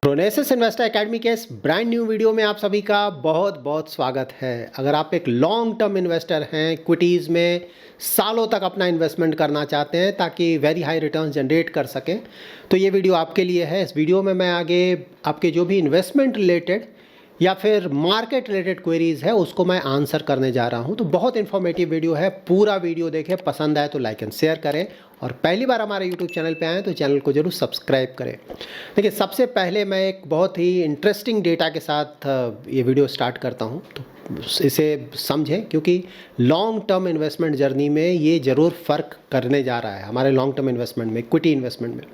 प्रोनेसिस investor academy के इस brand new video में आप सभी का बहुत बहुत स्वागत है। अगर आप एक लॉन्ग टर्म इन्वेस्टर हैं, इक्विटीज़ में सालों तक अपना इन्वेस्टमेंट करना चाहते हैं ताकि वेरी हाई रिटर्न्स जनरेट कर सकें, तो ये वीडियो आपके लिए है। इस वीडियो में मैं आगे आपके जो भी इन्वेस्टमेंट रिलेटेड या फिर मार्केट रिलेटेड क्वेरीज़ है उसको मैं आंसर करने जा रहा हूं। तो बहुत इन्फॉर्मेटिव वीडियो है, पूरा वीडियो देखें, पसंद आए तो लाइक एंड शेयर करें और पहली बार हमारे यूट्यूब चैनल पे आएँ तो चैनल को जरूर सब्सक्राइब करें। देखिए, सबसे पहले मैं एक बहुत ही इंटरेस्टिंग डेटा के साथ ये वीडियो स्टार्ट करता हूँ, तो इसे समझें क्योंकि लॉन्ग टर्म इन्वेस्टमेंट जर्नी में ये ज़रूर फ़र्क करने जा रहा है हमारे लॉन्ग टर्म इन्वेस्टमेंट में, इक्विटी इन्वेस्टमेंट में।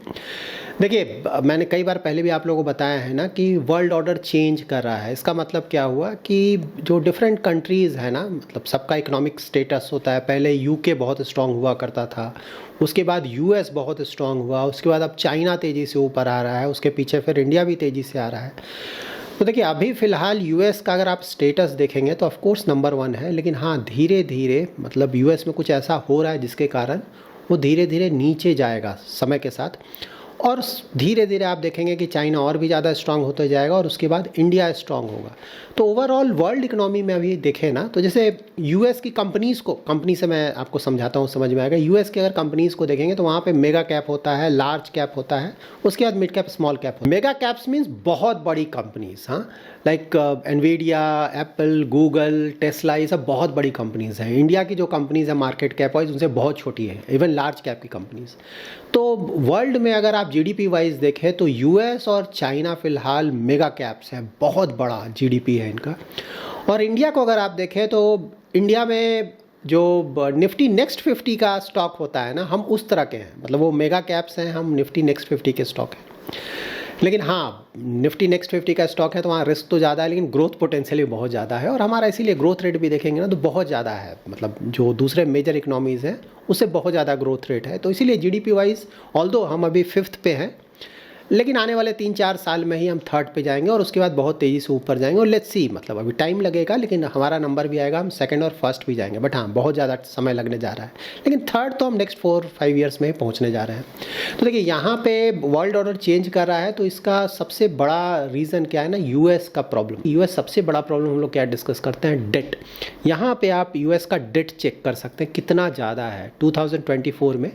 देखिए, मैंने कई बार पहले भी आप लोगों को बताया है ना कि वर्ल्ड ऑर्डर चेंज कर रहा है। इसका मतलब क्या हुआ कि जो डिफरेंट कंट्रीज़ है ना, मतलब सबका इकोनॉमिक स्टेटस होता है। पहले यूके बहुत स्ट्रांग हुआ करता था, उसके बाद यूएस बहुत स्ट्रांग हुआ, उसके बाद अब चाइना तेज़ी से ऊपर आ रहा है, उसके पीछे फिर इंडिया भी तेज़ी से आ रहा है। तो देखिए, अभी फ़िलहाल यूएस का अगर आप स्टेटस देखेंगे तो ऑफ कोर्स नंबर 1 है, लेकिन हाँ, धीरे धीरे मतलब यूएस में कुछ ऐसा हो रहा है जिसके कारण वो धीरे धीरे नीचे जाएगा समय के साथ, और धीरे धीरे आप देखेंगे कि चाइना और भी ज़्यादा स्ट्रांग होता जाएगा और उसके बाद इंडिया स्ट्रांग होगा। तो ओवरऑल वर्ल्ड इकोनॉमी में अभी देखें ना, तो जैसे यूएस की कंपनीज़ को, कंपनी से मैं आपको समझाता हूँ, समझ में आएगा। यूएस के अगर कंपनीज़ को देखेंगे तो वहाँ पे मेगा कैप होता है, लार्ज कैप होता है, उसके बाद मिड कैप, स्मॉल कैप होता है। मेगा कैप्स मीन्स बहुत बड़ी कंपनीज़, हाँ, like Nvidia, Apple, Google, Tesla, ये सब बहुत बड़ी कंपनीज़ हैं। इंडिया की जो कंपनीज़ हैं मार्केट कैप वाइज उनसे बहुत छोटी है, इवन लार्ज कैप की कंपनीज़। तो वर्ल्ड में अगर आप जीडीपी वाइज देखें तो यूएस और चाइना फ़िलहाल मेगा कैप्स हैं, बहुत बड़ा जीडीपी है इनका। और इंडिया को अगर आप देखें तो इंडिया में जो निफ्टी नेक्स्ट 50 का स्टॉक होता है ना, हम उस तरह के हैं, मतलब वो मेगा कैप्स हैं, हम निफ्टी नेक्स्ट 50 के स्टॉक हैं। लेकिन हाँ, निफ्टी नेक्स्ट 50 का स्टॉक है तो वहाँ रिस्क तो ज़्यादा है, लेकिन ग्रोथ पोटेंशियल भी बहुत ज़्यादा है। और हमारा इसीलिए ग्रोथ रेट भी देखेंगे ना तो बहुत ज़्यादा है, मतलब जो दूसरे मेजर इकनॉमीज़ हैं उससे बहुत ज़्यादा ग्रोथ रेट है। तो इसीलिए जीडीपी वाइज ऑल्दो हम अभी 5th पे हैं, लेकिन आने वाले 3-4 साल में ही हम 3rd पे जाएंगे और उसके बाद बहुत तेज़ी से ऊपर जाएंगे। और लेट्स सी, मतलब अभी टाइम लगेगा, लेकिन हमारा नंबर भी आएगा, हम 2nd और 1st भी जाएंगे। बट हाँ, बहुत ज़्यादा समय लगने जा रहा है, लेकिन 3rd तो हम नेक्स्ट 4-5 ईयर्स में ही पहुँचने जा रहे हैं। तो देखिए, यहाँ पे वर्ल्ड ऑर्डर चेंज कर रहा है, तो इसका सबसे बड़ा रीज़न क्या है ना, यूएस का प्रॉब्लम। यूएस सबसे बड़ा प्रॉब्लम हम लोग क्या डिस्कस करते हैं, डेट। यहाँ पर आप यूएस का डेट चेक कर सकते हैं कितना ज़्यादा है 2024 में।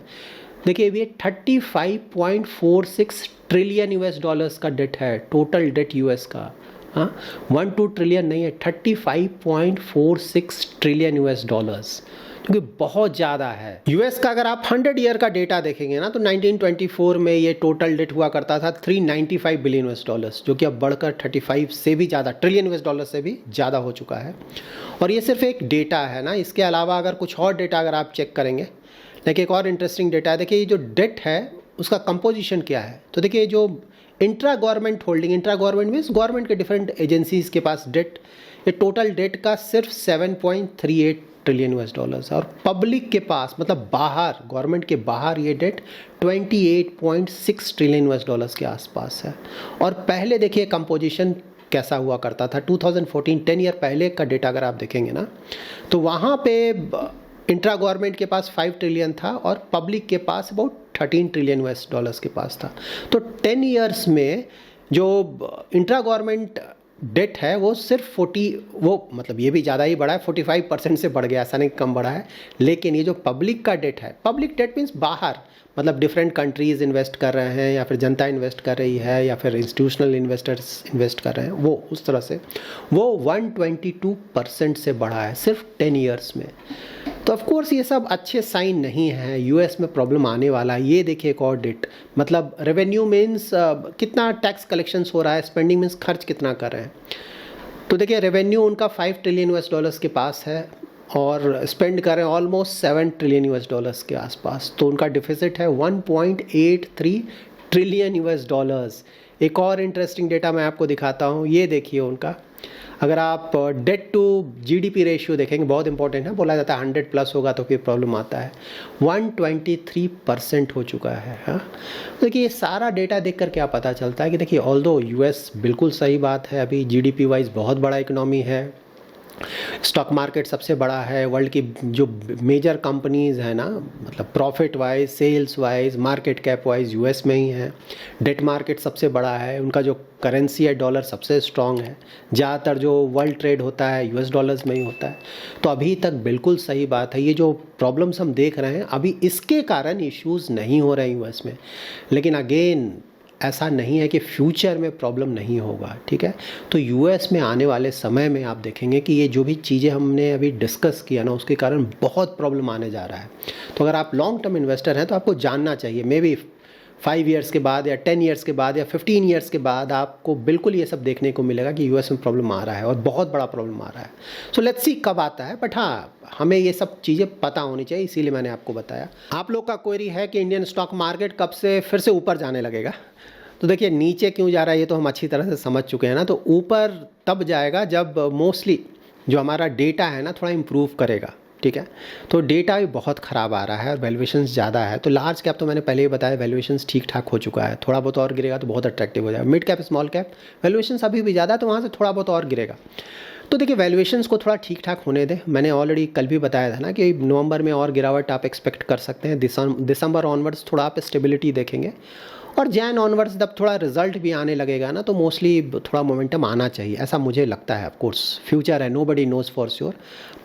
देखिए, ये 35.46 ट्रिलियन यूएस डॉलर्स का डेट है, टोटल डेट यूएस का। हाँ, 1-2 ट्रिलियन नहीं है, 35.46 ट्रिलियन यूएस डॉलर्स, जो कि बहुत ज़्यादा है। यूएस का अगर आप 100 ईयर का डेटा देखेंगे ना तो 1924 में ये टोटल डेट हुआ करता था 395 बिलियन यूएस डॉलर्स, जो कि अब बढ़कर 35 से भी ज़्यादा ट्रिलियन यूएस डॉलर से भी ज़्यादा हो चुका है। और ये सिर्फ एक डेटा है ना, इसके अलावा अगर कुछ और डेटा अगर आप चेक करेंगे, देखिए एक और इंटरेस्टिंग डेटा है। देखिए, ये जो डेट है उसका कंपोजिशन क्या है। तो देखिए, जो intra government holding, intra government means government के डिफरेंट एजेंसीज के पास डेट, ये टोटल डेट का सिर्फ 7.38 ट्रिलियन यूएस डॉलर्स है। और पब्लिक के पास, मतलब बाहर, गवर्नमेंट के बाहर, ये डेट 28.6 ट्रिलियन यूएस डॉलर्स के आसपास है। और पहले देखिए कंपोजिशन कैसा हुआ करता था 2014, 10 ईयर पहले का डेटा अगर आप देखेंगे ना, तो वहाँ पे इंट्रा गवर्नमेंट के पास 5 ट्रिलियन था और पब्लिक के पास अबाउट 13 ट्रिलियन यूएस डॉलर्स के पास था। तो 10 ईयर्स में जो इंट्रा गवर्नमेंट डेट है वो सिर्फ 40, वो मतलब ये भी ज़्यादा ही बढ़ा है, 45% से बढ़ गया, ऐसा नहीं कम बढ़ा है। लेकिन ये जो पब्लिक का डेट है, पब्लिक डेट मीन्स बाहर, मतलब डिफरेंट कंट्रीज़ इन्वेस्ट कर रहे हैं या फिर जनता इन्वेस्ट कर रही है या फिर इंस्टीट्यूशनल इन्वेस्टर्स इन्वेस्ट कर रहे हैं, वो उस तरह से वो 122% से बढ़ा है सिर्फ 10 ईयर्स में। तो ऑफ कोर्स ये सब अच्छे साइन नहीं है, यूएस में प्रॉब्लम आने वाला है। ये देखिए एक और डेट, मतलब रेवेन्यू मीन्स कितना टैक्स कलेक्शंस हो रहा है, स्पेंडिंग मीन्स खर्च कितना कर रहे हैं। तो देखिए, रेवेन्यू उनका 5 ट्रिलियन यूएस डॉलर्स के पास है और स्पेंड कर रहे हैं ऑलमोस्ट 7 ट्रिलियन यूएस डॉलर्स के आसपास। तो उनका डिफिसिट है 1.83 ट्रिलियन यूएस डॉलर्स। एक और इंटरेस्टिंग डेटा मैं आपको दिखाता हूँ, ये देखिए उनका, अगर आप डेट टू जीडीपी रेशियो देखेंगे, बहुत इंपॉर्टेंट है, बोला जाता है 100 प्लस होगा तो फिर प्रॉब्लम आता है, 123% हो चुका है। हाँ, देखिए ये सारा डेटा देख कर क्या पता चलता है कि देखिए ऑल्दो यूएस बिल्कुल सही बात है, अभी जीडीपी वाइज बहुत बड़ा इकोनॉमी है, स्टॉक मार्केट सबसे बड़ा है वर्ल्ड की, जो मेजर कंपनीज़ हैं ना, मतलब profit wise, sales wise, market cap wise US में ही है। डेट मार्केट सबसे बड़ा है, उनका जो करेंसी है डॉलर सबसे स्ट्रांग है, ज़्यादातर जो वर्ल्ड ट्रेड होता है यूएस डॉलर्स में ही होता है। तो अभी तक बिल्कुल सही बात है, ये जो प्रॉब्लम्स हम देख रहे हैं अभी इसके कारण इश्यूज़ नहीं हो रहे हैं यूएस में, लेकिन अगेन ऐसा नहीं है कि फ्यूचर में प्रॉब्लम नहीं होगा, ठीक है। तो यूएस में आने वाले समय में आप देखेंगे कि ये जो भी चीज़ें हमने अभी डिस्कस किया ना, उसके कारण बहुत प्रॉब्लम आने जा रहा है। तो अगर आप लॉन्ग टर्म इन्वेस्टर हैं तो आपको जानना चाहिए, मे बी 5 ईयर्स के बाद या 10 ईयर्स के बाद या 15 ईयर्स के बाद आपको बिल्कुल ये सब देखने को मिलेगा कि यूएस में प्रॉब्लम आ रहा है और बहुत बड़ा प्रॉब्लम आ रहा है। सो लेट्स सी कब आता है, बट हाँ हमें ये सब चीज़ें पता होनी चाहिए, इसीलिए मैंने आपको बताया। आप लोग का क्वेरी है कि इंडियन स्टॉक मार्केट कब से फिर से ऊपर जाने लगेगा। तो देखिए नीचे क्यों जा रहा है ये तो हम अच्छी तरह से समझ चुके हैं ना। तो ऊपर तब जाएगा जब मोस्टली जो हमारा डेटा है ना थोड़ा इम्प्रूव करेगा, ठीक है। तो डेटा भी बहुत ख़राब आ रहा है और वैल्यूएशंस ज़्यादा है। तो लार्ज कैप तो मैंने पहले ही बताया वैल्यूएशंस ठीक ठाक हो चुका है, थोड़ा बहुत और गिरेगा तो बहुत अट्रैक्टिव हो जाएगा। Mid cap small cap valuations अभी भी ज़्यादा है, तो वहाँ से थोड़ा बहुत और गिरेगा। तो देखिए वैल्यूएशंस को थोड़ा ठीक ठाक होने दें। मैंने ऑलरेडी कल भी बताया था ना कि नवंबर में और गिरावट आप एक्सपेक्ट कर सकते हैं। दिसंबर ऑनवर्ड्स थोड़ा आप स्टेबिलिटी देखेंगे, और जैन ऑनवर्ड्स जब थोड़ा रिजल्ट भी आने लगेगा ना तो मोस्टली थोड़ा मोमेंटम आना चाहिए, ऐसा मुझे लगता है। ऑफकोर्स फ्यूचर है, nobody nose for sure,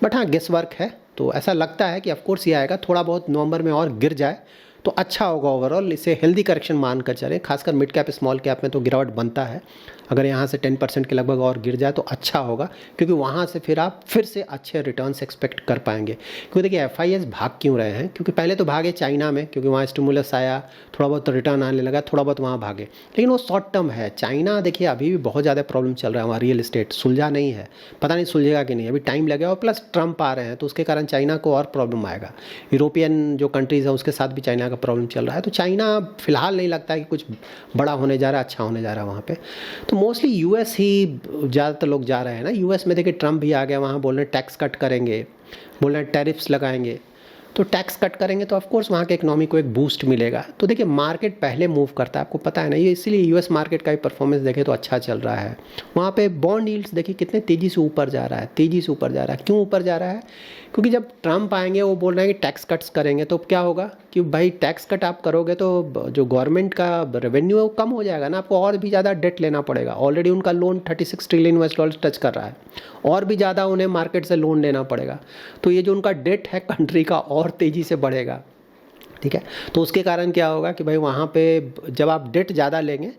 but हाँ गेस वर्क है। तो ऐसा लगता है कि ऑफकोर्स ये आएगा, थोड़ा बहुत नवंबर में और गिर जाए तो अच्छा होगा। ओवरऑल इसे हेल्दी करेक्शन मान कर चलें, खासकर मिड कैप स्मॉल कैप में तो गिरावट बनता है। अगर यहाँ से 10% के लगभग और गिर जाए तो अच्छा होगा, क्योंकि वहाँ से फिर आप फिर से अच्छे रिटर्न्स एक्सपेक्ट कर पाएंगे। क्योंकि देखिए एफआईएस भाग क्यों रहे हैं, क्योंकि पहले तो भागे चाइना में, क्योंकि वहाँ स्टिमुलस आया, थोड़ा बहुत रिटर्न आने लगा, थोड़ा बहुत वहाँ भागे, लेकिन वो शॉर्ट टर्म है। चाइना देखिए अभी भी बहुत ज़्यादा प्रॉब्लम चल रहा है वहाँ, रियल इस्टेट सुलझा नहीं है, पता नहीं सुलझेगा कि नहीं, अभी टाइम लगेगा। और प्लस ट्रम्प आ रहे हैं तो उसके कारण चाइना को और प्रॉब्लम आएगा। यूरोपियन जो कंट्रीज़ है उसके साथ भी चाइना का प्रॉब्लम चल रहा है। तो चाइना फिलहाल नहीं लगता है कि कुछ बड़ा होने जा रहा है, अच्छा होने जा रहा है वहाँ पे। तो मोस्टली यूएस ही ज़्यादातर लोग जा रहे हैं ना। यूएस में देखिए ट्रम्प भी आ गया, वहाँ बोल रहे हैं टैक्स कट करेंगे, बोल रहे हैं टैरिफ्स लगाएंगे। तो टैक्स कट करेंगे तो ऑफकोर्स वहाँ के इकोनॉमी को एक बूस्ट मिलेगा। तो देखिए मार्केट पहले मूव करता है, आपको पता है ना ये, इसीलिए यूएस मार्केट का ही परफॉर्मेंस देखें तो अच्छा चल रहा है। वहाँ पे बॉन्ड यील्ड्स देखिए कितने तेज़ी से ऊपर जा रहा है, तेज़ी से ऊपर जा रहा है। क्यों ऊपर जा रहा है? क्योंकि जब ट्रम्प आएंगे वो बोल रहे हैं कि टैक्स कट्स करेंगे, तो क्या होगा कि भाई टैक्स कट आप करोगे तो जो गवर्नमेंट का रेवेन्यू है वो कम हो जाएगा ना, आपको और भी ज़्यादा डेट लेना पड़ेगा। ऑलरेडी उनका loan 36 trillion US dollar touch कर रहा है, और भी ज़्यादा उन्हें मार्केट से लोन लेना पड़ेगा। तो ये जो उनका डेट है कंट्री का और तेज़ी से बढ़ेगा, ठीक है। तो उसके कारण क्या होगा कि भाई वहाँ पे जब आप डेट ज़्यादा लेंगे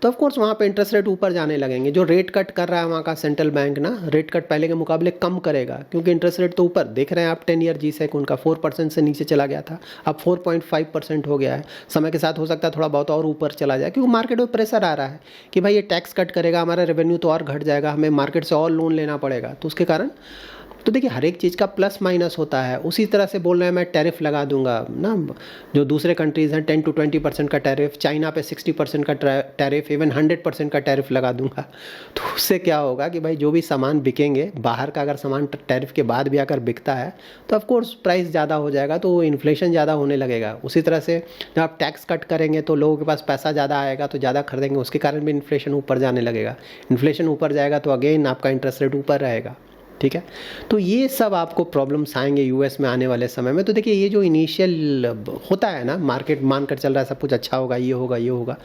तो ऑफ कोर्स वहाँ पे इंटरेस्ट रेट ऊपर जाने लगेंगे। जो रेट कट कर रहा है वहाँ का सेंट्रल बैंक ना, रेट कट पहले के मुकाबले कम करेगा, क्योंकि इंटरेस्ट रेट तो ऊपर देख रहे हैं आप। 10 ईयर G-Sec उनका 4% से नीचे चला गया था, अब 4.5% हो गया है। समय के साथ हो सकता है थोड़ा बहुत और ऊपर चला जाए, क्योंकि मार्केट में प्रेशर आ रहा है कि भाई ये टैक्स कट करेगा, हमारा रेवेन्यू तो और घट जाएगा, हमें मार्केट से और लोन लेना पड़ेगा। तो उसके कारण तो देखिए हर एक चीज़ का प्लस माइनस होता है। उसी तरह से बोल रहे हैं मैं टैरिफ लगा दूंगा ना, जो दूसरे कंट्रीज़ हैं 10 to 20% का टैरिफ, चाइना पे 60% का टैरिफ, इवन 100% का टैरिफ लगा दूंगा। तो उससे क्या होगा कि भाई जो भी सामान बिकेंगे बाहर का, अगर सामान टैरिफ के बाद भी अगर बिकता है तो ऑफकोर्स प्राइस ज़्यादा हो जाएगा, तो इन्फ्लेशन ज़्यादा होने लगेगा। उसी तरह से जब आप टैक्स कट करेंगे तो लोगों के पास पैसा ज़्यादा आएगा तो ज़्यादा खरीदेंगे, उसके कारण भी इन्फ्लेशन ऊपर जाने लगेगा। इन्फ्लेशन ऊपर जाएगा तो अगेन आपका इंटरेस्ट रेट ऊपर रहेगा, ठीक है। तो ये सब आपको प्रॉब्लम्स आएंगे यूएस में आने वाले समय में। तो देखिए ये जो इनिशियल होता है ना, मार्केट मान कर चल रहा है सब कुछ अच्छा होगा, ये होगा ये होगा,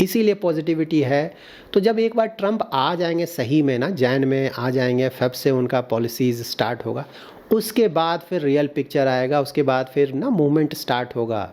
इसीलिए पॉजिटिविटी है। तो जब एक बार ट्रम्प आ जाएंगे सही में ना, जैन में आ जाएंगे, फेब से उनका पॉलिसीज़ स्टार्ट होगा, उसके बाद फिर रियल पिक्चर आएगा, उसके बाद फिर ना मूवमेंट स्टार्ट होगा।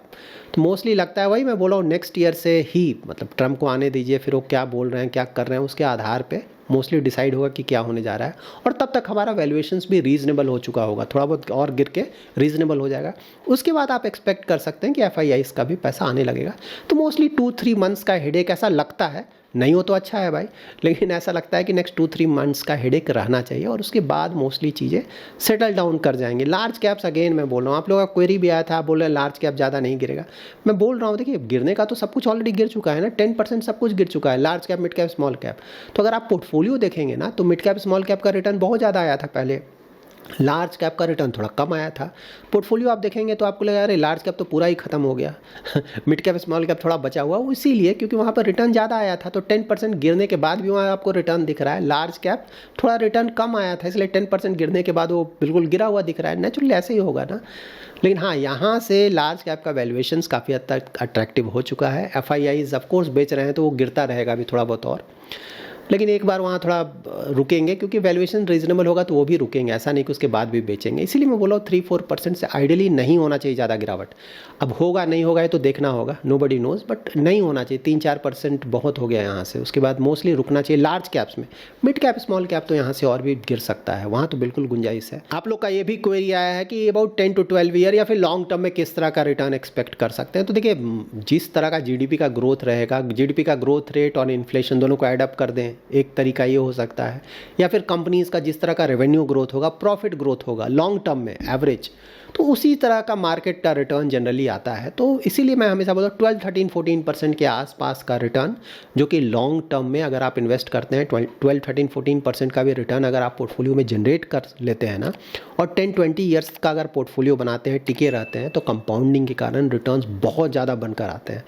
तो मोस्टली लगता है, वही मैं बोला हूँ, नेक्स्ट ईयर से ही, मतलब ट्रम्प को आने दीजिए, फिर वो क्या बोल रहे हैं क्या कर रहे हैं उसके आधार पे मोस्टली डिसाइड होगा कि क्या होने जा रहा है। और तब तक हमारा वैल्यूएशंस भी रीजनेबल हो चुका होगा, थोड़ा बहुत और गिर के रीजनेबल हो जाएगा। उसके बाद आप एक्सपेक्ट कर सकते हैं कि एफआईआईस का भी पैसा आने लगेगा। तो मोस्टली 2-3 मंथ्स का हेडेक ऐसा लगता है, नहीं हो तो अच्छा है भाई, लेकिन ऐसा लगता है कि नेक्स्ट 2-3 मंथ्स का हेडेक रहना चाहिए, और उसके बाद मोस्टली चीज़ें सेटल डाउन कर जाएंगे। लार्ज कैप्स अगेन मैं बोल रहा हूँ, आप लोगों का क्वेरी भी आया था, बोल रहे हैं लार्ज कैप ज़्यादा नहीं गिरेगा। मैं बोल रहा हूँ देखिए गिरने का तो सब कुछ ऑलरेडी गिर चुका है ना, 10% सब कुछ गिर चुका है, large cap, mid cap, small cap. तो अगर आप पोर्टफोलियो देखेंगे ना तो मिड कैप स्मॉल कैप का रिटर्न बहुत ज़्यादा आया था पहले, लार्ज कैप का रिटर्न थोड़ा कम आया था। पोर्टफोलियो आप देखेंगे तो आपको लगेगा अरे लार्ज कैप तो पूरा ही खत्म हो गया मिड कैप स्मॉल कैप थोड़ा बचा हुआ, वो इसीलिए क्योंकि वहाँ पर रिटर्न ज़्यादा आया था, तो 10% गिरने के बाद भी वहाँ आपको रिटर्न दिख रहा है। लार्ज कैप थोड़ा रिटर्न कम आया था, इसलिए 10% गिरने के बाद वो बिल्कुल गिरा हुआ दिख रहा है। नेचुरली ऐसे ही होगा ना। लेकिन हाँ, यहाँ से लार्ज कैप का वैल्यूएशंस काफ़ी हद तक अट्रैक्टिव हो चुका है। FIIs ऑफकोर्स बेच रहे हैं तो वो गिरता रहेगा अभी थोड़ा बहुत और, लेकिन एक बार वहाँ थोड़ा रुकेंगे क्योंकि वैल्यूएशन रीजनेबल होगा तो वो भी रुकेंगे, ऐसा नहीं कि उसके बाद भी बेचेंगे। इसीलिए मैं बोला 3-4% से आइडियली नहीं होना चाहिए ज़्यादा गिरावट। अब होगा नहीं होगा ये तो देखना होगा, नोबडी नोज़, बट नहीं होना चाहिए। 3-4% बहुत हो गया यहाँ से, उसके बाद मोस्टली रुकना चाहिए लार्ज कैप्स में। मिड कैप स्मॉल कैप तो यहाँ से और भी गिर सकता है, वहाँ तो बिल्कुल गुंजाइश है। आप लोग का ये भी क्वेरी आया है कि अबाउट 10 to 12 ईयर या फिर लॉन्ग टर्म में किस तरह का रिटर्न एक्सपेक्ट कर सकते हैं। तो देखिए, जिस तरह का GDP का ग्रोथ रहेगा, GDP का ग्रोथ रेट और इन्फ्लेशन दोनों को एडअप कर दें, एक तरीका ये हो सकता है, या फिर कंपनीज का जिस तरह का रेवेन्यू ग्रोथ होगा, प्रॉफिट ग्रोथ होगा लॉन्ग टर्म में एवरेज, तो उसी तरह का मार्केट का रिटर्न जनरली आता है। तो इसीलिए मैं हमेशा बोलता हूँ 12-13-14% के आसपास का रिटर्न, जो कि लॉन्ग टर्म में अगर आप इन्वेस्ट करते हैं 12-13-14% का भी रिटर्न अगर आप पोर्टफोलियो में जनरेट कर लेते हैं ना, और 10-20 ईयर्स का अगर पोर्टफोलियो बनाते हैं, टिके रहते हैं, तो कंपाउंडिंग के कारण रिटर्न्स बहुत ज़्यादा बनकर आते हैं।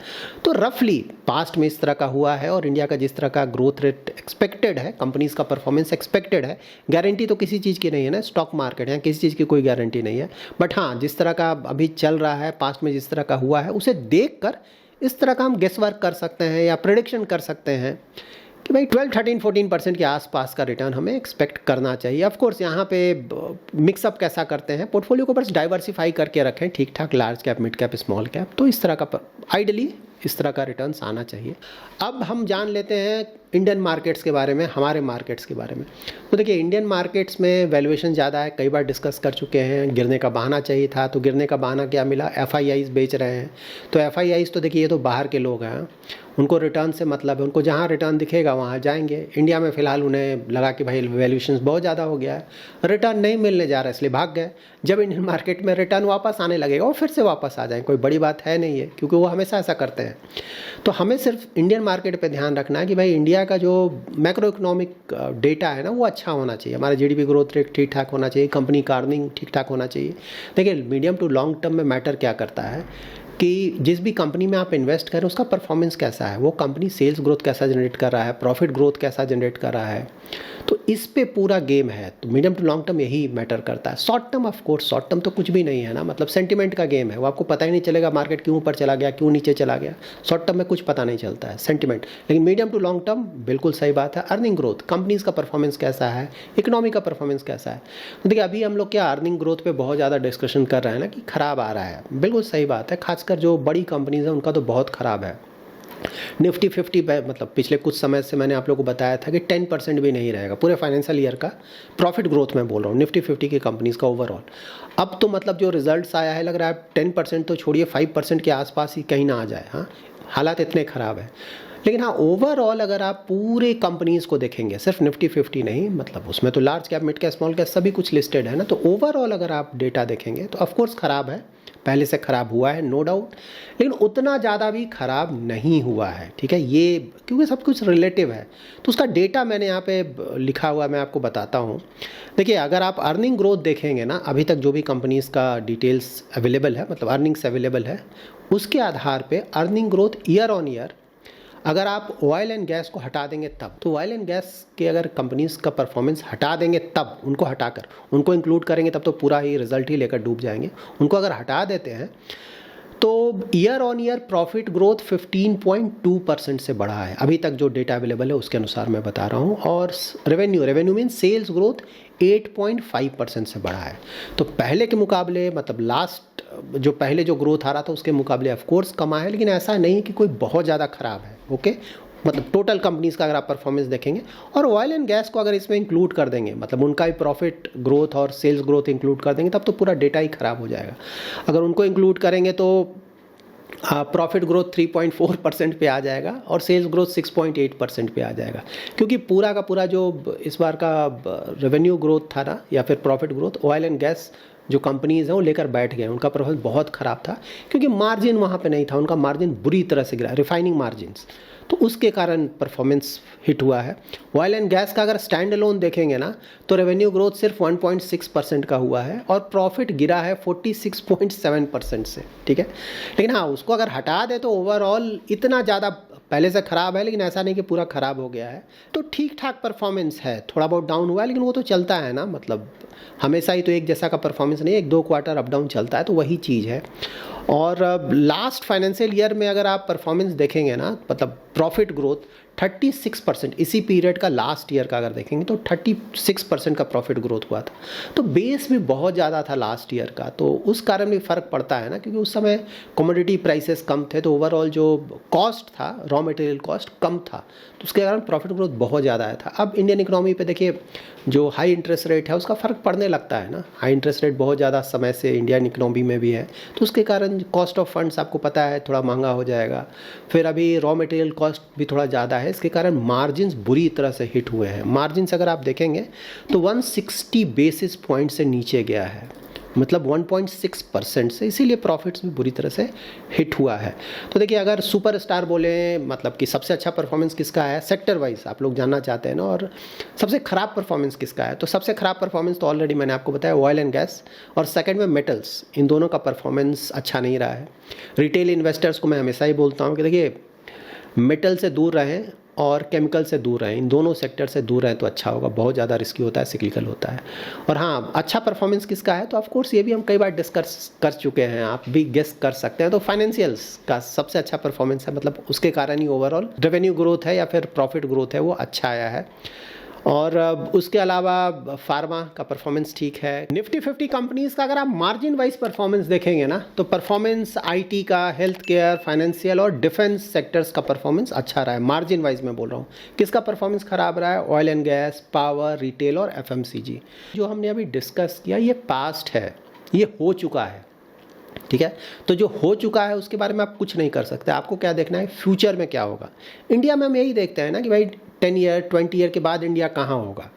तो रफली पास्ट में इस तरह का हुआ है, और इंडिया का जिस तरह का ग्रोथ रेट एक्सपेक्टेड है, कंपनीज का परफॉर्मेंस एक्सपेक्टेड है, गारंटी तो किसी चीज़ की नहीं है ना, स्टॉक मार्केट है, किसी चीज़ की कोई गारंटी नहीं है, बट हाँ, जिस तरह का अभी चल रहा है, पास्ट में जिस तरह का हुआ है, उसे देखकर इस तरह का हम गेस वर्क कर सकते हैं या प्रेडिक्शन कर सकते हैं कि भाई 12-13-14% के आसपास का रिटर्न हमें एक्सपेक्ट करना चाहिए। ऑफ कोर्स यहाँ पे मिक्सअप कैसा करते हैं, पोर्टफोलियो को बस डाइवर्सिफाई करके रखें ठीक ठाक, large cap, mid cap, small cap, तो इस तरह का आइडियली इस तरह का रिटर्न्स आना चाहिए। अब हम जान लेते हैं इंडियन मार्केट्स के बारे में, हमारे मार्केट्स के बारे में। तो देखिए, इंडियन मार्केट्स में वैल्यूएशन ज़्यादा है, कई बार डिस्कस कर चुके हैं। गिरने का बहाना चाहिए था, तो गिरने का बहाना क्या मिला, FIIs बेच रहे हैं। तो FIIs तो देखिए, ये तो बाहर के लोग हैं, उनको रिटर्न से मतलब है, उनको जहाँ रिटर्न दिखेगा वहाँ जाएंगे। इंडिया में फ़िलहाल उन्हें लगा कि भाई वैल्यूएशन बहुत ज़्यादा हो गया है, रिटर्न नहीं मिलने जा रहा है, इसलिए भाग गए। जब इंडियन मार्केट में रिटर्न वापस आने लगेगा वो फिर से वापस आ जाएंगे, कोई बड़ी बात है नहीं है, क्योंकि वो हमेशा ऐसा करते हैं। तो हमें सिर्फ इंडियन मार्केट पे ध्यान रखना है कि भाई इंडिया का जो मैक्रो इकोनॉमिक डेटा है ना, वो अच्छा होना चाहिए, हमारा GDP ग्रोथ रेट ठीक ठाक होना चाहिए, कंपनी का अर्निंग ठीक ठाक होना चाहिए। देखिए, मीडियम टू लॉन्ग टर्म में मैटर क्या करता है कि जिस भी कंपनी में आप इन्वेस्ट करें उसका परफॉर्मेंस कैसा है, वो कंपनी सेल्स ग्रोथ कैसा जनरेट कर रहा है, प्रॉफिट ग्रोथ कैसा जनरेट कर रहा है, तो इस पे पूरा गेम है। तो मीडियम टू लॉन्ग टर्म यही मैटर करता है। Short term of course, short term तो कुछ भी नहीं है ना, मतलब सेंटिमेंट का गेम है, वो आपको पता ही नहीं चलेगा मार्केट क्यों ऊपर चला गया, क्यों नीचे चला गया, शॉर्ट टर्म में कुछ पता नहीं चलता है, सेंटिमेंट। लेकिन मीडियम टू लॉन्ग टर्म बिल्कुल सही बात है। अर्निंग ग्रोथ, कंपनीज का परफॉर्मेंस कैसा है, इकोनॉमी का परफॉर्मेंस कैसा है। तो देखिए, अभी हम लोग क्या अर्निंग ग्रोथ पे बहुत ज़्यादा डिस्कशन कर रहे हैं ना कि खराब आ रहा है, बिल्कुल सही बात है। खासकर जो बड़ी कंपनीज हैं उनका तो बहुत ख़राब है। निफ्टी 50 पे मतलब पिछले कुछ समय से मैंने आप लोगों को बताया था कि 10% भी नहीं रहेगा पूरे फाइनेंशियल ईयर का प्रॉफिट ग्रोथ में बोल रहा हूँ, निफ्टी 50 की कंपनीज का ओवरऑल। अब तो मतलब जो रिजल्ट्स आया है, लग रहा है 10% तो छोड़िए, 5% के आसपास ही कहीं ना आ जाए। हाँ, हालात इतने ख़राब है। लेकिन हाँ, ओवरऑल अगर आप पूरे कंपनीज़ को देखेंगे, सिर्फ निफ्टी 50 नहीं, मतलब उसमें तो large cap, mid cap, small cap सभी कुछ लिस्टेड है ना, तो ओवरऑल अगर आप डेटा देखेंगे तो ऑफकोर्स ख़राब है, पहले से ख़राब हुआ है नो डाउट, लेकिन उतना ज़्यादा भी ख़राब नहीं हुआ है। ठीक है, ये क्योंकि सब कुछ रिलेटिव है, तो उसका डेटा मैंने यहाँ पे लिखा हुआ है, मैं आपको बताता हूँ। देखिए, अगर आप अर्निंग ग्रोथ देखेंगे ना, अभी तक जो भी कंपनीज़ का डिटेल्स अवेलेबल है, मतलब अर्निंग्स अवेलेबल है, उसके आधार पे earning growth year on year, अगर आप ऑयल एंड गैस को हटा देंगे तब, तो ऑयल एंड गैस के अगर कंपनीज़ का परफॉर्मेंस हटा देंगे तब, उनको हटाकर उनको इंक्लूड करेंगे तब तो पूरा ही रिजल्ट ही लेकर डूब जाएंगे। उनको अगर हटा देते हैं तो year on year profit growth 15.2% से बढ़ा है, अभी तक जो डेटा अवेलेबल है उसके अनुसार मैं बता रहा हूँ। और रेवेन्यू मीन सेल्स ग्रोथ 8.5% से बढ़ा है। तो पहले के मुकाबले, मतलब लास्ट जो पहले जो ग्रोथ आ रहा था उसके मुकाबले ऑफ कोर्स कमा है, लेकिन ऐसा नहीं कि कोई बहुत ज़्यादा ख़राब है। ओके, मतलब टोटल कंपनीज़ का अगर आप परफॉर्मेंस देखेंगे, और ऑयल एंड गैस को अगर इसमें इंक्लूड कर देंगे, मतलब उनका भी प्रॉफिट ग्रोथ और सेल्स ग्रोथ इंक्लूड कर देंगे, तब तो पूरा डेटा ही ख़राब हो जाएगा। अगर उनको इंक्लूड करेंगे तो प्रॉफिट ग्रोथ 3.4% पे आ जाएगा और सेल्स ग्रोथ 6.8% पे आ जाएगा, क्योंकि पूरा का पूरा जो इस बार का रेवेन्यू ग्रोथ था ना, या फिर profit growth, oil and gas जो कंपनीज़ हैं वो लेकर बैठ गए, उनका परफॉर्मेंस बहुत ख़राब था क्योंकि मार्जिन वहाँ पे नहीं था, उनका मार्जिन बुरी तरह से गिरा, रिफाइनिंग मार्जिन्स, तो उसके कारण परफॉर्मेंस हिट हुआ है। ऑयल एंड गैस का अगर स्टैंड अलोन देखेंगे ना तो रेवेन्यू ग्रोथ सिर्फ 1.6% का हुआ है और प्रॉफिट गिरा है 46.7% से, ठीक है। लेकिन हाँ, उसको अगर हटा दे तो ओवरऑल इतना ज़्यादा पहले से ख़राब है, लेकिन ऐसा नहीं कि पूरा ख़राब हो गया है, तो ठीक ठाक परफॉर्मेंस है। थोड़ा बहुत डाउन हुआ है लेकिन वो तो चलता है ना, मतलब हमेशा ही तो एक जैसा का परफॉर्मेंस नहीं, 1-2 क्वार्टर अप डाउन चलता है, तो वही चीज़ है। और लास्ट फाइनेंशियल ईयर में अगर आप परफॉर्मेंस देखेंगे ना, मतलब प्रॉफिट ग्रोथ 36%, इसी पीरियड का लास्ट ईयर का अगर देखेंगे तो 36% का प्रॉफिट ग्रोथ हुआ था। तो बेस भी बहुत ज़्यादा था लास्ट ईयर का, तो उस कारण भी फ़र्क पड़ता है ना, क्योंकि उस समय कमोडिटी प्राइसेस कम थे, तो ओवरऑल जो कॉस्ट था, रॉ मटेरियल कॉस्ट कम था, तो उसके कारण प्रॉफिट ग्रोथ बहुत ज़्यादा आया था। अब इंडियन इकोनॉमी पे देखिए, जो हाई इंटरेस्ट रेट है उसका फ़र्क पड़ने लगता है ना, हाई इंटरेस्ट रेट बहुत ज़्यादा समय से इंडियन इकोनॉमी में भी है, तो उसके कारण कॉस्ट ऑफ फंड्स आपको पता है थोड़ा महंगा हो जाएगा। फिर अभी रॉ मटेरियल कॉस्ट भी थोड़ा ज़्यादा है, इसके कारण मार्जिन्स बुरी तरह से हिट हुए हैं। मार्जिन्स अगर आप देखेंगे तो 160 बेसिस पॉइंट से नीचे गया है, मतलब 1.6% से, इसीलिए प्रॉफिट्स भी बुरी तरह से हिट हुआ है। तो देखिए, अगर सुपरस्टार बोले, मतलब कि सबसे अच्छा परफॉर्मेंस किसका है सेक्टर वाइज आप लोग जानना चाहते हैं ना, और सबसे ख़राब परफॉर्मेंस किसका है, तो सबसे ख़राब परफॉर्मेंस तो ऑलरेडी मैंने आपको बताया ऑयल एंड गैस, और सेकंड में मेटल्स। इन दोनों का परफॉर्मेंस अच्छा नहीं रहा है। रिटेल इन्वेस्टर्स को मैं हमेशा ही बोलता हूँ कि देखिए, मेटल से दूर रहें और केमिकल से दूर रहें, इन दोनों सेक्टर से दूर रहें तो अच्छा होगा। बहुत ज़्यादा रिस्की होता है, सिक्लिकल होता है। और हाँ, अच्छा परफॉर्मेंस किसका है, तो ऑफ कोर्स ये भी हम कई बार डिस्कस कर चुके हैं, आप भी गेस कर सकते हैं। तो फाइनेंशियल्स का सबसे अच्छा परफॉर्मेंस है, मतलब उसके कारण ही ओवरऑल रेवेन्यू ग्रोथ है या फिर प्रॉफिट ग्रोथ है वो अच्छा आया है। और उसके अलावा फार्मा का परफॉर्मेंस ठीक है। निफ्टी 50 कंपनीज़ का अगर आप मार्जिन वाइज परफॉर्मेंस देखेंगे ना, तो परफॉर्मेंस आईटी का, हेल्थ केयर, फाइनेंशियल और डिफेंस सेक्टर्स का परफॉर्मेंस अच्छा रहा है। मार्जिन वाइज मैं बोल रहा हूँ। किसका परफॉर्मेंस खराब रहा है, oil and gas, power, retail और एफएमसीजी। जो हमने अभी डिस्कस किया ये पास्ट है, ये हो चुका है, ठीक है। तो जो हो चुका है उसके बारे में आप कुछ नहीं कर सकते, आपको क्या देखना है, फ्यूचर में क्या होगा। इंडिया में हम यही देखते हैं ना कि भाई 10 ईयर 20 ईयर के बाद इंडिया कहाँ होगा,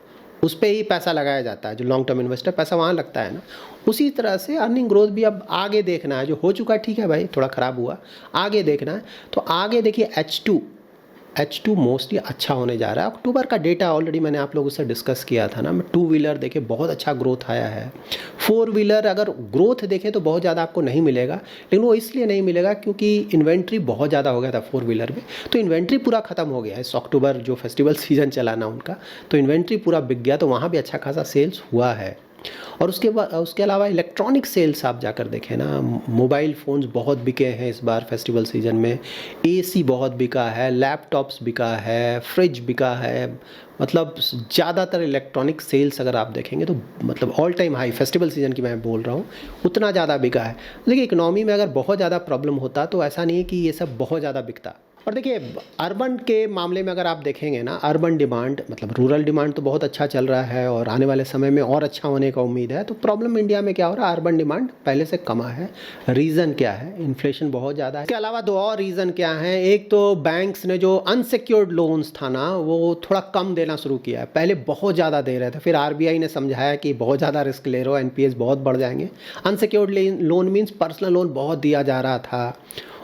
उस पर ही पैसा लगाया जाता है। जो लॉन्ग टर्म इन्वेस्टर, पैसा वहाँ लगता है ना। उसी तरह से अर्निंग ग्रोथ भी अब आगे देखना है। जो हो चुका है ठीक है भाई, थोड़ा ख़राब हुआ, आगे देखना है। तो आगे देखिए H2 मोस्टली अच्छा होने जा रहा है। अक्टूबर का डेटा ऑलरेडी मैंने आप लोगों से डिस्कस किया था ना। 2 व्हीलर देखिए बहुत अच्छा ग्रोथ आया है। 4 व्हीलर अगर ग्रोथ देखें तो बहुत ज़्यादा आपको नहीं मिलेगा, लेकिन वो इसलिए नहीं मिलेगा क्योंकि इन्वेंट्री बहुत ज़्यादा हो गया था 4 व्हीलर में, तो इन्वेंट्री पूरा ख़त्म हो गया है। इस अक्टूबर जो फेस्टिवल सीजन चला ना उनका, तो इन्वेंट्री पूरा बिक गया, तो वहाँ भी अच्छा खासा सेल्स हुआ है। और उसके अलावा इलेक्ट्रॉनिक सेल्स आप जाकर देखें ना, मोबाइल फ़ोन्स बहुत बिके हैं इस बार फेस्टिवल सीजन में, एसी बहुत बिका है, लैपटॉप्स बिका है, फ्रिज बिका है, मतलब ज़्यादातर इलेक्ट्रॉनिक सेल्स अगर आप देखेंगे तो मतलब all time high, festival season की मैं बोल रहा हूँ, उतना ज़्यादा बिका है। देखिए, इकोनॉमी में अगर बहुत ज़्यादा प्रॉब्लम होता तो ऐसा नहीं है कि ये सब बहुत ज़्यादा बिकता। और देखिए, अर्बन के मामले में अगर आप देखेंगे ना, अर्बन डिमांड मतलब रूरल डिमांड तो बहुत अच्छा चल रहा है और आने वाले समय में और अच्छा होने का उम्मीद है। तो प्रॉब्लम इंडिया में क्या हो रहा है, अर्बन डिमांड पहले से कम है। रीज़न क्या है, इन्फ्लेशन बहुत ज़्यादा है। इसके अलावा 2 और रीज़न क्या है, एक तो बैंक्स ने जो अनसिक्योर्ड लोन्स था ना वो थोड़ा कम देना शुरू किया है। पहले बहुत ज़्यादा दे रहे थे, फिर आरबीआई ने समझाया कि बहुत ज़्यादा रिस्क ले रहे हो, एनपीएस बहुत बढ़ जाएंगे। Unsecured loan means personal loan बहुत दिया जा रहा था,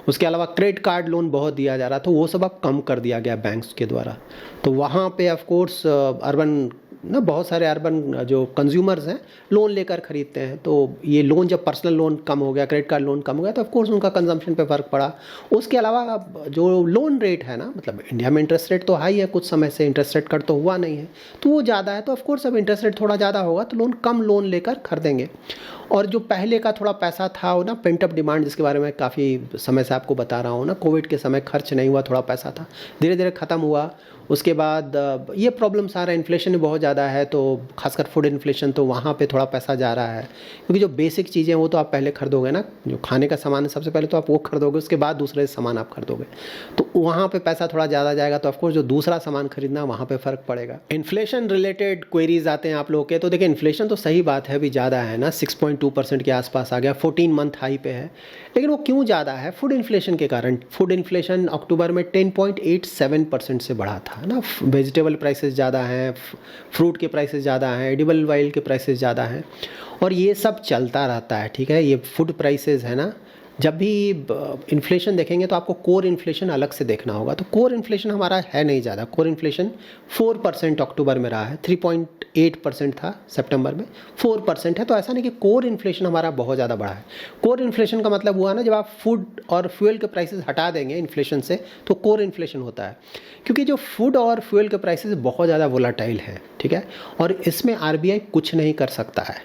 उसके अलावा क्रेडिट कार्ड लोन बहुत दिया जा रहा था, वो सब अब कम कर दिया गया बैंक्स के द्वारा। तो वहाँ पे ऑफ कोर्स अर्बन ना, बहुत सारे अर्बन जो कंज्यूमर्स हैं लोन लेकर ख़रीदते हैं, तो ये लोन जब पर्सनल लोन कम हो गया, क्रेडिट कार्ड लोन कम हो गया, तो ऑफ कोर्स उनका कंजम्पशन पे फ़र्क पड़ा। उसके अलावा जो लोन रेट है ना, मतलब इंडिया में इंटरेस्ट रेट तो हाई है, कुछ समय से इंटरेस्ट रेट कट तो हुआ नहीं है, तो वो ज़्यादा है, तो ऑफ कोर्स अब इंटरेस्ट रेट थोड़ा ज़्यादा होगा तो कम लोन लेकर खरीदेंगे। और जो पहले का थोड़ा पैसा था वो ना, पेंट अप डिमांड, जिसके बारे में काफ़ी समय से आपको बता रहा हूँ ना, कोविड के समय खर्च नहीं हुआ, थोड़ा पैसा था, धीरे धीरे ख़त्म हुआ। उसके बाद ये प्रॉब्लम्स आ रहा है, इन्फ्लेशन भी बहुत ज़्यादा है, तो खासकर फूड इन्फ्लेशन, तो वहाँ पे थोड़ा पैसा जा रहा है, क्योंकि जो बेसिक चीज़ें वो तो आप पहले खरीदोगे ना, जो खाने का सामान है सबसे पहले तो आप वो खरीदोगे, उसके बाद दूसरे सामान आप खरीदोगे, तो वहाँ पे पैसा थोड़ा ज़्यादा जाएगा, तो ऑफकोर्स जो दूसरा सामान खरीदना वहाँ पे फ़र्क पड़ेगा। इन्फ्लेशन रिलेटेड क्वेरीज आते हैं आप लोगों के, तो देखिए इन्फ्लेशन तो सही बात है, अभी ज़्यादा है ना, 6.2% के आसपास आ गया, 14 मंथ हाई पे है, लेकिन वो क्यों ज़्यादा है, फूड इन्फ्लेशन के कारण। फूड इन्फ्लेशन अक्टूबर में 10.87% से बढ़ा था ना, वेजिटेबल प्राइसेस ज़्यादा हैं, फ्रूट के प्राइसेस ज़्यादा हैं, एडिबल ऑयल के प्राइसेस ज़्यादा हैं, और ये सब चलता रहता है, ठीक है। ये फूड प्राइसेस है ना, जब भी इन्फ्लेशन देखेंगे तो आपको कोर इन्फ्लेशन अलग से देखना होगा। तो कोर इन्फ्लेशन हमारा है नहीं ज़्यादा, कोर इन्फ्लेशन 4% अक्टूबर में रहा है, 3.8% था सितंबर में, 4% है। तो ऐसा नहीं कि कोर इन्फ्लेशन हमारा बहुत ज़्यादा बढ़ा है। कोर इन्फ्लेशन का मतलब हुआ ना, जब आप फूड और फ्यूल के प्राइसेस हटा देंगे इन्फ्लेशन से तो कोर इन्फ्लेशन होता है, क्योंकि जो फूड और फ्यूल के प्राइसेस बहुत ज़्यादा वोलाटाइल है, ठीक है। और इसमें आरबीआई कुछ नहीं कर सकता है।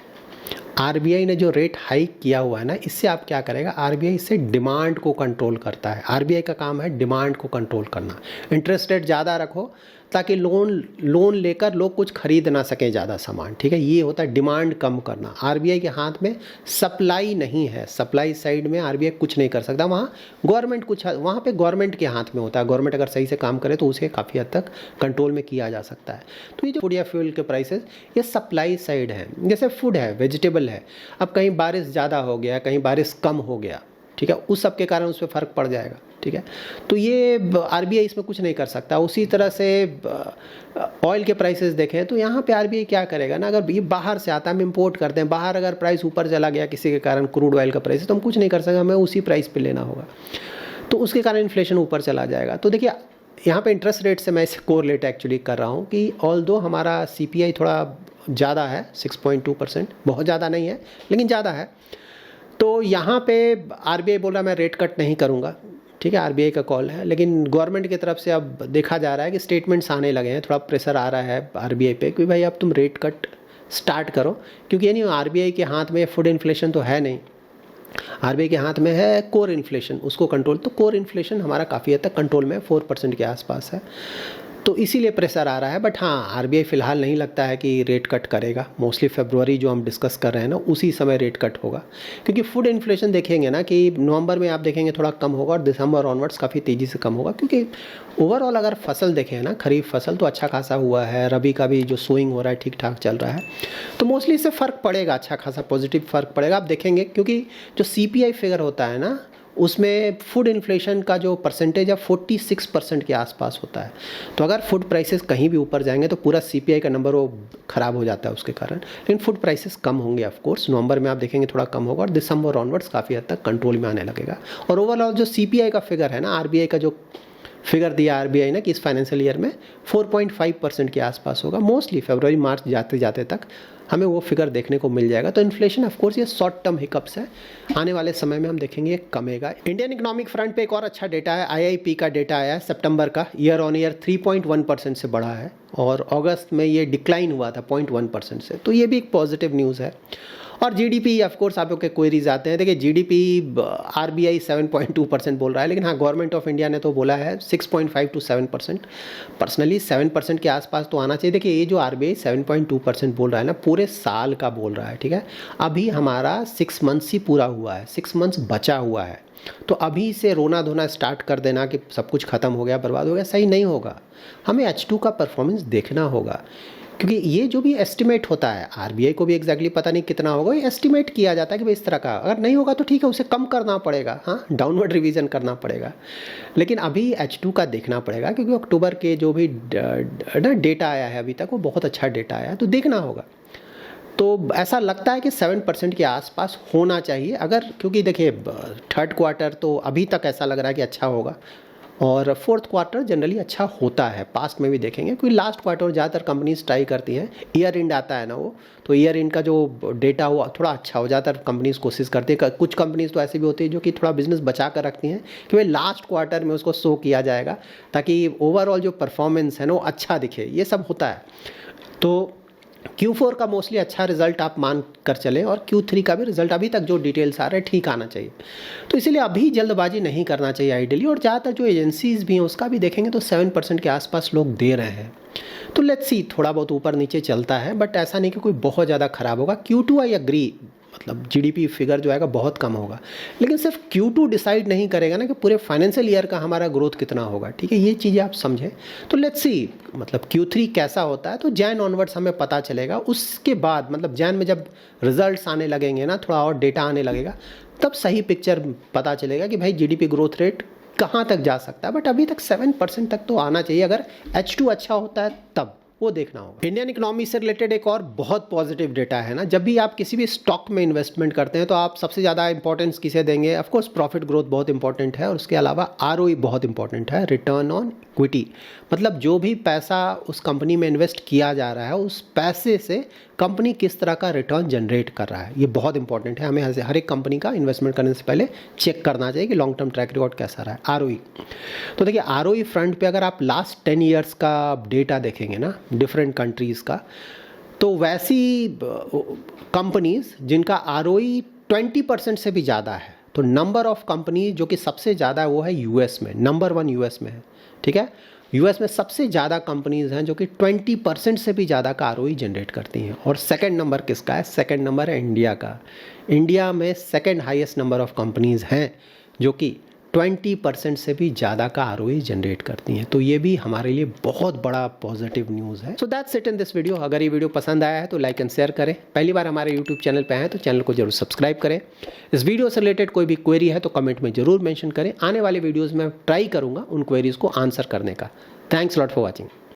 आरबीआई ने जो रेट हाइक किया हुआ है ना, इससे आप क्या करेगा, आरबीआई इससे डिमांड को कंट्रोल करता है। आरबीआई का काम है डिमांड को कंट्रोल करना। इंटरेस्ट रेट ज़्यादा रखो ताकि लोन लेकर लोग कुछ खरीद ना सकें ज़्यादा सामान, ठीक है। ये होता है डिमांड कम करना। आरबीआई के हाथ में सप्लाई नहीं है, सप्लाई साइड में आरबीआई कुछ नहीं कर सकता। वहाँ गवर्नमेंट वहाँ पे गवर्नमेंट के हाथ में होता है। गवर्नमेंट अगर सही से काम करे तो उसे काफ़ी हद तक कंट्रोल में किया जा सकता है। तो ये जो फूड या फ्यूल के प्राइसेस, ये सप्लाई साइड है। जैसे फूड है, वेजिटेबल है, अब कहीं बारिश ज़्यादा हो गया, कहीं बारिश कम हो गया, ठीक है, उस सब के कारण उस पर फ़र्क पड़ जाएगा, ठीक है। तो ये आरबीआई इसमें कुछ नहीं कर सकता। उसी तरह से ऑयल के प्राइसेस देखें तो यहाँ पे आरबीआई क्या करेगा ना, अगर ये बाहर से आता है, हम इंपोर्ट करते हैं, बाहर अगर प्राइस ऊपर चला गया किसी के कारण, क्रूड ऑयल का प्राइस, तो हम कुछ नहीं कर सकते, हमें उसी प्राइस पे लेना होगा, तो उसके कारण इन्फ्लेशन ऊपर चला जाएगा। तो देखिए यहाँ पे इंटरेस्ट रेट से मैं इसे कोरिलेट एक्चुअली कर रहा हूँ कि ऑल्दो हमारा सीपीआई थोड़ा ज़्यादा है, 6.2%, बहुत ज़्यादा नहीं है लेकिन ज़्यादा है। तो यहाँ पे आरबीआई बोल रहा है मैं रेट कट नहीं करूँगा, ठीक है, आरबीआई का कॉल है। लेकिन गवर्नमेंट की तरफ से अब देखा जा रहा है कि स्टेटमेंट्स आने लगे हैं, थोड़ा प्रेशर आ रहा है आरबीआई पे कि भाई अब तुम रेट कट स्टार्ट करो, क्योंकि ये नहीं, आरबीआई के हाथ में फूड इन्फ्लेशन तो है नहीं, आरबीआई के हाथ में है कोर इन्फ्लेशन, उसको कंट्रोल। तो कोर इन्फ्लेशन हमारा काफ़ी हद तक कंट्रोल में 4% के आसपास है, तो इसीलिए प्रेशर आ रहा है। बट हाँ, आरबीआई फ़िलहाल नहीं लगता है कि रेट कट करेगा। मोस्टली फरवरी जो हम डिस्कस कर रहे हैं ना, उसी समय रेट कट होगा, क्योंकि फूड इन्फ्लेशन देखेंगे ना कि नवंबर में आप देखेंगे थोड़ा कम होगा और दिसंबर ऑनवर्ड्स काफ़ी तेज़ी से कम होगा, क्योंकि ओवरऑल अगर फसल देखें ना, खरीफ फसल तो अच्छा खासा हुआ है, रबी का भी जो सोइंग हो रहा है ठीक ठाक चल रहा है, तो मोस्टली इससे फ़र्क पड़ेगा, अच्छा खासा पॉजिटिव फ़र्क पड़ेगा। आप देखेंगे क्योंकि जो सीपीआई फिगर होता है ना, उसमें फूड इन्फ्लेशन का जो परसेंटेज है 46% के आसपास होता है। तो अगर फूड प्राइसेस कहीं भी ऊपर जाएंगे तो पूरा सीपीआई का नंबर वो ख़राब हो जाता है उसके कारण। लेकिन फूड प्राइसेस कम होंगे ऑफ कोर्स, नवंबर में आप देखेंगे थोड़ा कम होगा और दिसंबर ऑनवर्ड्स काफ़ी हद तक कंट्रोल में आने लगेगा। और ओवरऑल जो सीपीआई का फिगर है ना, आरबीआई का जो फिगर दिया आरबीआई ने कि इस फाइनेंशियल ईयर में 4.5% के आसपास होगा, मोस्टली फरवरी मार्च जाते जाते तक हमें वो फिगर देखने को मिल जाएगा। तो इन्फ्लेशन ऑफ कोर्स ये शॉर्ट टर्म हिकअप्स है, आने वाले समय में हम देखेंगे ये कमेगा। इंडियन इकोनॉमिक फ्रंट पे एक और अच्छा डेटा है, आईआईपी का डेटा आया है सितंबर का, ईयर ऑन ईयर 3.1% से बढ़ा है, और अगस्त में ये डिक्लाइन हुआ था 0.1% से, तो ये भी एक पॉजिटिव न्यूज़ है। और जीडीपी ऑफ कोर्स आप लोग के क्वेरीज आते हैं, देखिए जीडीपी आरबीआई 7.2% बोल रहा है, लेकिन हाँ गवर्नमेंट ऑफ इंडिया ने तो बोला है 6.5 to 7%। पर्सनली 7% के आसपास तो आना चाहिए। देखिए ये जो आरबीआई 7.2% बोल रहा है ना, पूरे साल का बोल रहा है, ठीक है। अभी हमारा 6 मंथ्स ही पूरा हुआ है, 6 मंथ्स बचा हुआ है, तो अभी से रोना धोना स्टार्ट कर देना कि सब कुछ ख़त्म हो गया, बर्बाद हो गया, सही नहीं होगा। हमें H2 का परफॉर्मेंस देखना होगा, क्योंकि ये जो भी एस्टिमेट होता है, आरबीआई को भी एग्जैक्टली पता नहीं कितना होगा, ये एस्टिमेट किया जाता है कि भाई इस तरह का, अगर नहीं होगा तो ठीक है, उसे कम करना पड़ेगा, हाँ डाउनवर्ड रिवीजन करना पड़ेगा। लेकिन अभी H2 का देखना पड़ेगा, क्योंकि अक्टूबर के जो भी डेटा आया है अभी तक वो बहुत अच्छा डेटा आया है, तो देखना होगा। तो ऐसा लगता है कि 7% के आसपास होना चाहिए अगर, क्योंकि देखिए थर्ड क्वार्टर तो अभी तक ऐसा लग रहा है कि अच्छा होगा, और फोर्थ क्वार्टर जनरली अच्छा होता है, पास्ट में भी देखेंगे, क्योंकि लास्ट क्वार्टर ज़्यादातर कंपनीज ट्राई करती हैं, ईयर एंड आता है ना वो, तो ईयर एंड का जो डेटा हुआ थोड़ा अच्छा हो, ज़्यादातर कंपनीज कोशिश करती है। कुछ कंपनीज तो ऐसी भी होती है जो कि थोड़ा बिजनेस बचा कर रखती हैं कि भाई लास्ट क्वार्टर में उसको शो किया जाएगा, ताकि ओवरऑल जो परफॉर्मेंस है ना वो अच्छा दिखे, ये सब होता है। तो Q4 का मोस्टली अच्छा रिजल्ट आप मान कर चलें, और Q3 का भी रिजल्ट अभी तक जो डिटेल्स आ रहे हैं ठीक आना चाहिए। तो इसीलिए अभी जल्दबाजी नहीं करना चाहिए आइडियली, और ज़्यादातर जो एजेंसीज भी हैं उसका भी देखेंगे तो 7% के आसपास लोग दे रहे हैं। तो लेट्स सी, थोड़ा बहुत ऊपर नीचे चलता है, बट ऐसा नहीं कि कोई बहुत ज़्यादा ख़राब होगा। Q2 आई एग्री, मतलब जीडीपी फिगर जो आएगा बहुत कम होगा, लेकिन सिर्फ Q2 डिसाइड नहीं करेगा ना कि पूरे फाइनेंशियल ईयर का हमारा ग्रोथ कितना होगा, ठीक है, ये चीज़ें आप समझें। तो लेट्स सी, मतलब Q3 कैसा होता है, तो जैन ऑनवर्ड्स हमें पता चलेगा। उसके बाद मतलब जैन में जब रिजल्ट्स आने लगेंगे ना, थोड़ा और डेटा आने लगेगा, तब सही पिक्चर पता चलेगा कि भाई जीडीपी ग्रोथ रेट कहाँ तक जा सकता है। बट अभी तक 7% तक तो आना चाहिए, अगर H2 अच्छा होता है तब। वो देखना होगा। इंडियन इकोनॉमी से रिलेटेड एक और बहुत पॉजिटिव डेटा है ना, जब भी आप किसी भी स्टॉक में इन्वेस्टमेंट करते हैं तो आप सबसे ज़्यादा इंपॉर्टेंस किसे देंगे? ऑफ कोर्स प्रॉफिट ग्रोथ बहुत इंपॉर्टेंट है, और उसके अलावा आरओई बहुत इंपॉर्टेंट है, रिटर्न ऑन इक्विटी। मतलब जो भी पैसा उस कंपनी में इन्वेस्ट किया जा रहा है, उस पैसे से कंपनी किस तरह का रिटर्न जनरेट कर रहा है, ये बहुत इंपॉर्टेंट है। हमें हर एक कंपनी का इन्वेस्टमेंट करने से पहले चेक करना चाहिए कि लॉन्ग टर्म ट्रैक रिकॉर्ड कैसा रहा है। आरओई, तो देखिए आरओई फ्रंट पे अगर आप लास्ट 10 ईयर्स का डेटा देखेंगे ना डिफरेंट कंट्रीज़ का, तो वैसी कंपनीज जिनका आरओई 20% से भी ज़्यादा है, तो नंबर ऑफ कंपनी जो कि सबसे ज़्यादा है वो है यूएस में, नंबर 1 यूएस में है। ठीक है, यूएस में सबसे ज़्यादा कंपनीज हैं जो कि 20% से भी ज़्यादा का आरओई जनरेट करती हैं। और सेकंड नंबर किसका है? सेकंड नंबर है इंडिया का। इंडिया में second highest number of companies हैं जो कि 20% से भी ज़्यादा का आरओई जनरेट करती हैं। तो ये भी हमारे लिए बहुत बड़ा पॉजिटिव न्यूज़ है। So that's it in this video. अगर ये वीडियो पसंद आया है तो लाइक एंड शेयर करें। पहली बार हमारे यूट्यूब चैनल पे हैं तो चैनल को जरूर सब्सक्राइब करें। इस वीडियो से रिलेटेड कोई भी क्वेरी है तो कमेंट में जरूर मेंशन करें। आने वाले वीडियोज़ में ट्राई करूँगा उन क्वेरीज़ को आंसर करने का। Thanks lot for watching.